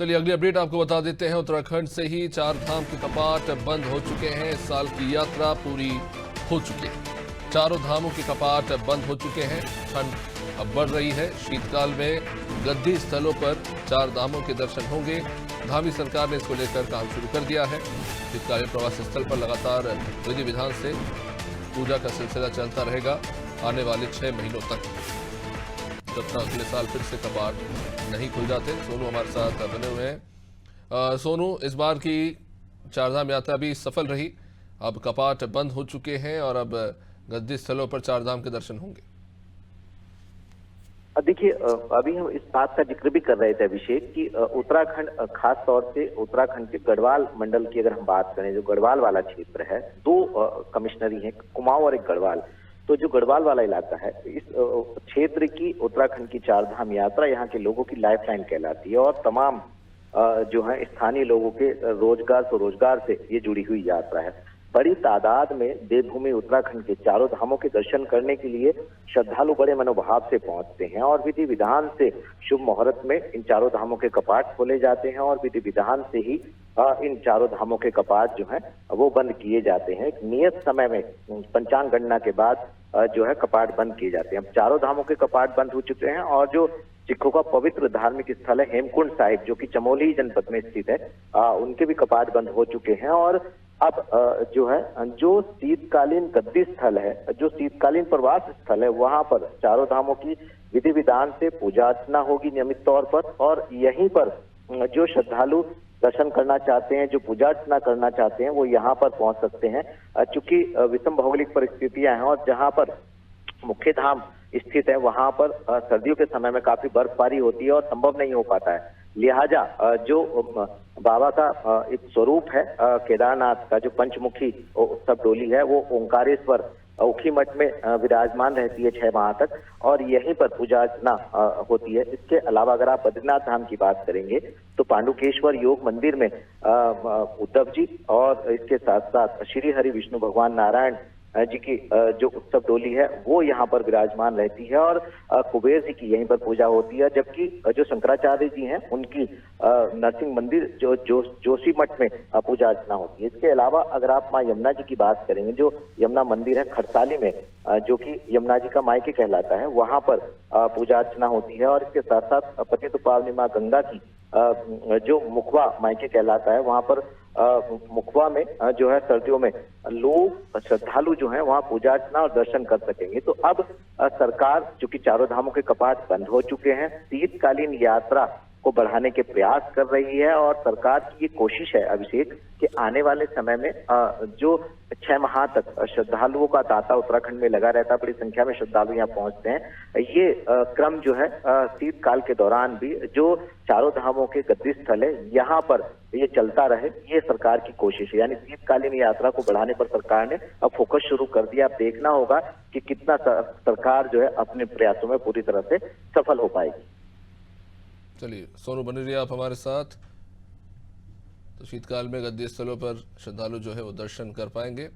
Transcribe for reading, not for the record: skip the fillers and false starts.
चलिए अगली अपडेट आपको बता देते हैं। उत्तराखंड से ही चार धाम के कपाट बंद हो चुके हैं। इस साल की यात्रा पूरी हो चुकी है। चारों धामों के कपाट बंद हो चुके हैं। ठंड अब बढ़ रही है। शीतकाल में गद्दी स्थलों पर चार धामों के दर्शन होंगे। धामी सरकार ने इसको लेकर काम शुरू कर दिया है। शीतकालीन प्रवासी स्थल पर लगातार विधि विधान से पूजा का सिलसिला चलता रहेगा आने वाले 6 महीनों तक, जब तक अगले साल फिर से कपाट नहीं खुल जाते। सोनू हमारे साथ बने हुए हैं। सोनू, इस बार की चारधाम यात्रा भी सफल रही। अब कपाट बंद हो चुके हैं और अब गद्दी स्थलों पर चारधाम के दर्शन होंगे। देखिए, अभी हम इस बात का जिक्र भी कर रहे थे अभिषेक कि उत्तराखंड, खास तौर से उत्तराखंड के गढ़वाल मंडल की अगर हम बात करें, जो गढ़वाल वाला क्षेत्र है, दो कमिश्नरी हैं, कुमाऊं और एक गढ़वाल। तो जो गढ़वाल वाला इलाका है, इस क्षेत्र की उत्तराखंड की चारधाम यात्रा यहाँ के लोगों की लाइफलाइन कहलाती है और तमाम जो है स्थानीय लोगों के रोजगार स्वरोजगार से ये जुड़ी हुई यात्रा है। बड़ी तादाद में देवभूमि उत्तराखंड के चारों धामों के दर्शन करने के लिए श्रद्धालु बड़े मनोभाव से पहुंचते हैं और विधि विधान से शुभ मुहूर्त में इन चारों धामों के कपाट खोले जाते हैं और विधि विधान से ही इन चारों धामों के कपाट जो है वो बंद किए जाते हैं। एक नियत समय में पंचांग गणना के बाद जो है कपाट बंद किए जाते हैं। अब चारों धामों के कपाट बंद हो चुके हैं और जो सिखों का पवित्र धार्मिक स्थल है हेमकुंड साहिब, जो कि चमोली जनपद में स्थित है, उनके भी कपाट बंद हो चुके हैं। और अब जो है जो शीतकालीन गद्दी स्थल है, जो शीतकालीन प्रवास स्थल है, वहां पर चारों धामों की विधि विधान से पूजा अर्चना होगी नियमित तौर पर और यहीं पर जो श्रद्धालु दर्शन करना चाहते हैं, जो पूजा अर्चना करना चाहते हैं, वो यहाँ पर पहुंच सकते हैं। चूंकि विषम भौगोलिक परिस्थितियां हैं और जहां पर मुख्य धाम स्थित है वहां पर सर्दियों के समय में काफी बर्फबारी होती है और संभव नहीं हो पाता है। लिहाजा जो बाबा का एक स्वरूप है केदारनाथ का, जो पंचमुखी उत्सव डोली है, वो ओंकारेश्वर ऊखी मठ में विराजमान रहती है 6 माह तक और यहीं पर पूजा अर्चना होती है। इसके अलावा अगर आप बद्रीनाथ धाम की बात करेंगे तो पांडुकेश्वर योग मंदिर में उद्धव जी और इसके साथ साथ श्री हरि विष्णु भगवान नारायण जी की जो उत्सव डोली है वो यहाँ पर विराजमान रहती है और कुबेर जी की यहीं पर पूजा होती है। जबकि जो शंकराचार्य जी हैं उनकी नरसिंह मंदिर जोशी मठ में पूजा अर्चना होती है। इसके अलावा अगर आप माँ यमुना जी की बात करेंगे, जो यमुना मंदिर है खरसाली में, जो कि यमुना जी का मायके कहलाता है, वहां पर पूजा अर्चना होती है। और इसके साथ साथ पतित पावनी माँ गंगा की जो मुखवा मायके कहलाता है, वहां पर मुखवा में जो है सर्दियों में लोग श्रद्धालु जो हैं वहां पूजा अर्चना और दर्शन कर सकेंगे। तो अब सरकार, जो कि चारों धामों के कपाट बंद हो चुके हैं, शीतकालीन यात्रा को बढ़ाने के प्रयास कर रही है और सरकार की ये कोशिश है अभिषेक कि आने वाले समय में जो 6 माह तक श्रद्धालुओं का तांता उत्तराखंड में लगा रहता है, बड़ी संख्या में श्रद्धालु यहाँ पहुंचते हैं, ये क्रम जो है शीतकाल के दौरान भी जो चारों धामों के गद्दी स्थल है यहाँ पर ये चलता रहे, ये सरकार की कोशिश है। यानी शीतकालीन यात्रा को बढ़ाने पर सरकार ने अब फोकस शुरू कर दिया। अब देखना होगा कि कितना सरकार जो है अपने प्रयासों में पूरी तरह से सफल हो पाएगी। चलिए सोनू बने रहिए आप हमारे साथ। तो शीतकाल में गद्दी स्थलों पर श्रद्धालु जो है वो दर्शन कर पाएंगे।